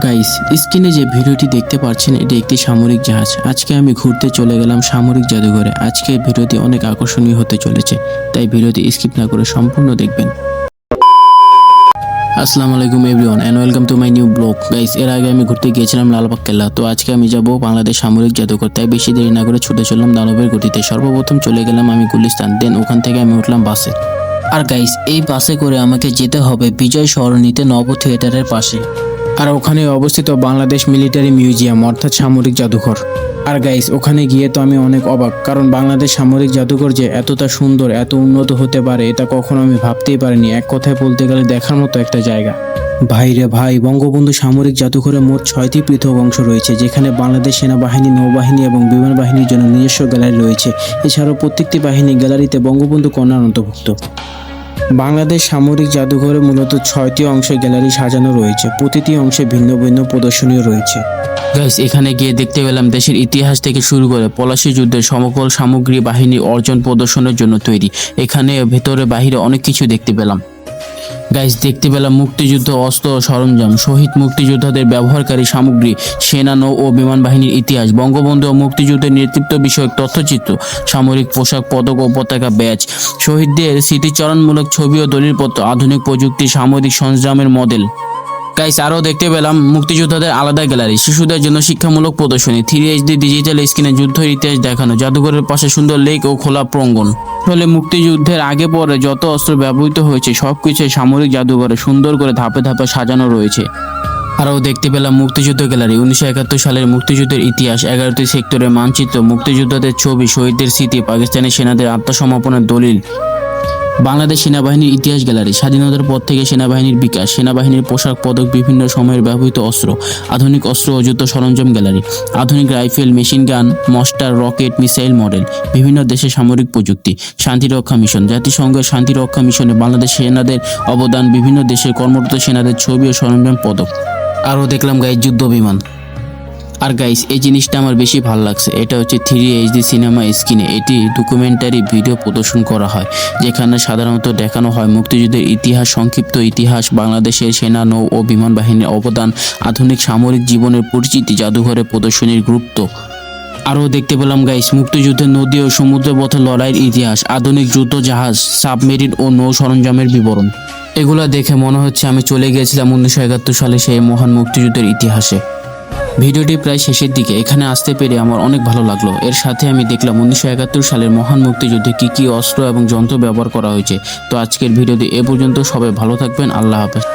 Guys, স্ক্রিনে যে ভিডিওটি দেখতে পাচ্ছেন এটি একটি সামরিক জাহাজ। আজকে আমি ঘুরতে চলে গেলাম সামরিক জাদুঘরে। আজকের ভিডিওটি অনেক আকর্ষণীয় হতে চলেছে, তাই ভিডিওটি স্কিপ না করে সম্পূর্ণ দেখবেন। আসসালামু আলাইকুম everyone and welcome to my new blog. Guys, এর আগে আমি ঘুরতে গিয়েছিলাম লালবাগ কেল্লা, তো আজকে আমি যাব বাংলাদেশ সামরিক জাদুঘর। তাই বেশি দেরি না করে ছুটে চললাম দানবের গতিতে। সর্বপ্রথম চলে গেলাম আমি গুলিস্তান, দেন ওখান থেকে আমি উঠলাম বাসে। আর গাইস, এই বাসে করে আমাকে যেতে হবে বিজয় সরণিতে নব থিয়েটারের পাশে, আর ওখানে অবস্থিত বাংলাদেশ মিলিটারি মিউজিয়াম অর্থাৎ সামরিক জাদুঘর। আর গাইস, ওখানে গিয়ে তো আমি অনেক অবাক, কারণ বাংলাদেশ সামরিক জাদুঘর যে এতটা সুন্দর এত উন্নত হতে পারে এটা কখনো আমি ভাবতেই পারিনি। এক কথায় বলতে গেলে দেখার মতো একটা জায়গা। ভাই রে ভাই, বঙ্গবন্ধু সামরিক জাদুঘরে মোট 6টি পৃথক অংশ রয়েছে, যেখানে বাংলাদেশ সেনাবাহিনী, নৌবাহিনী এবং বিমান বাহিনীর জন্য নিজস্ব গ্যালারি রয়েছে। এছাড়াও প্রত্যেকটি বাহিনী গ্যালারিতে বঙ্গবন্ধু কন্যার অন্তর্ভুক্ত। বাংলাদেশ সামরিক জাদুঘরে মূলত 6টি অংশে গ্যালারি সাজানো রয়েছে, প্রতিটি অংশে ভিন্ন ভিন্ন প্রদর্শনীও রয়েছে। গাইস, এখানে গিয়ে দেখতে পেলাম দেশের ইতিহাস থেকে শুরু করে পলাশী যুদ্ধের সমকল সামগ্রী বাহিনী অর্জন প্রদর্শনের জন্য তৈরি। এখানে ভেতরে বাহিরে অনেক কিছু দেখতে পেলাম। গাইস, দেখতে পেলাম মুক্তিযুদ্ধ অস্ত্র ও সরঞ্জাম, শহীদ মুক্তিযোদ্ধাদের ব্যবহারকারী সামগ্রী, সেনা, নৌ ও বিমান বাহিনীর ইতিহাস, বঙ্গবন্ধু ও মুক্তিযুদ্ধের নেতৃত্ব বিষয়ক তথ্যচিত্র, সামরিক পোশাক, পদক ও পতাকা, ব্যাজ, শহীদদের স্মৃতিচারণমূলক ছবি ও দলিলপত্র, আধুনিক প্রযুক্তি, সামরিক সরঞ্জামের মডেল। গাইস, আরও দেখতে পেলাম মুক্তিযোদ্ধাদের আলাদা গ্যালারি, শিশুদের জন্য শিক্ষামূলক প্রদর্শনী, 3HD ডিজিটাল স্ক্রিনে যুদ্ধের ইতিহাস দেখানো, জাদুঘরের পাশে সুন্দর লেক ও খোলা প্রাঙ্গণ। ফলে মুক্তিযুদ্ধের আগে পরে যত অস্ত্র ব্যবহৃত হয়েছে সবকিছুই সামরিক জাদুঘরে সুন্দর করে ধাপে ধাপে সাজানো রয়েছে। আরও দেখতে পেলাম মুক্তিযুদ্ধ গ্যালারি, 1971 সালের মুক্তিযুদ্ধের ইতিহাস, 11টি সেক্টরের মানচিত্র, মুক্তিযোদ্ধাদের ছবি, শহীদদের স্মৃতি, পাকিস্তানি সেনাদের আত্মসমর্পণের দলিল। বাংলাদেশ সেনাবাহিনীর ইতিহাস গ্যালারি, স্বাধীনতার পর থেকে সেনাবাহিনীর বিকাশ, সেনাবাহিনীর পোশাক, পদক, বিভিন্ন সময়ের ব্যবহৃত অস্ত্র, আধুনিক অস্ত্র ও যুদ্ধ সরঞ্জাম গ্যালারি, আধুনিক rifle, machine gun, mortar, rocket, missile model, বিভিন্ন দেশের সামরিক প্রযুক্তি, শান্তিরক্ষা মিশন, জাতিসংঘের শান্তিরক্ষা মিশনে বাংলাদেশ সেনাদের অবদান, বিভিন্ন দেশের কর্মরত সেনাদের ছবি ও সরঞ্জাম, পদক। আরও দেখলাম গাইস যুদ্ধ বিমান। আর গাইস, এই জিনিসটা আমার বেশি ভালো লাগছে, এটা হচ্ছে 3HD সিনেমা স্ক্রিনে এটি ডকুমেন্টারি ভিডিও প্রদর্শন করা হয়, যেখানে সাধারণত দেখানো হয় মুক্তিযুদ্ধের ইতিহাস, সংক্ষিপ্ত ইতিহাস, বাংলাদেশের সেনা, নৌ ও বিমান বাহিনীর অবদান, আধুনিক সামরিক জীবনের পরিচিতি, জাদুঘরে প্রদর্শনীর গুরুত্ব। আরও দেখতে পেলাম গাইস মুক্তিযুদ্ধের নদী ও সমুদ্রপথে লড়াইয়ের ইতিহাস, আধুনিক যুদ্ধ জাহাজ, সাবমেরিন ও নৌ সরঞ্জামের বিবরণ। এগুলো দেখে মনে হচ্ছে আমি চলে গিয়েছিলাম 1971 সালে সেই মহান মুক্তিযুদ্ধের ইতিহাসে। ভিডিওটি প্রায় শেষের দিকে, এখানে আসতে পেরে আমার অনেক ভালো লাগলো। এর সাথে আমি দেখলাম 1971 সালের মহান মুক্তিযুদ্ধে কি কি অস্ত্র এবং যন্ত্র ব্যবহার করা হয়েছে। তো আজকের ভিডিওটি এ পর্যন্ত, সবাই ভালো থাকবেন, আল্লাহ হাফেজ।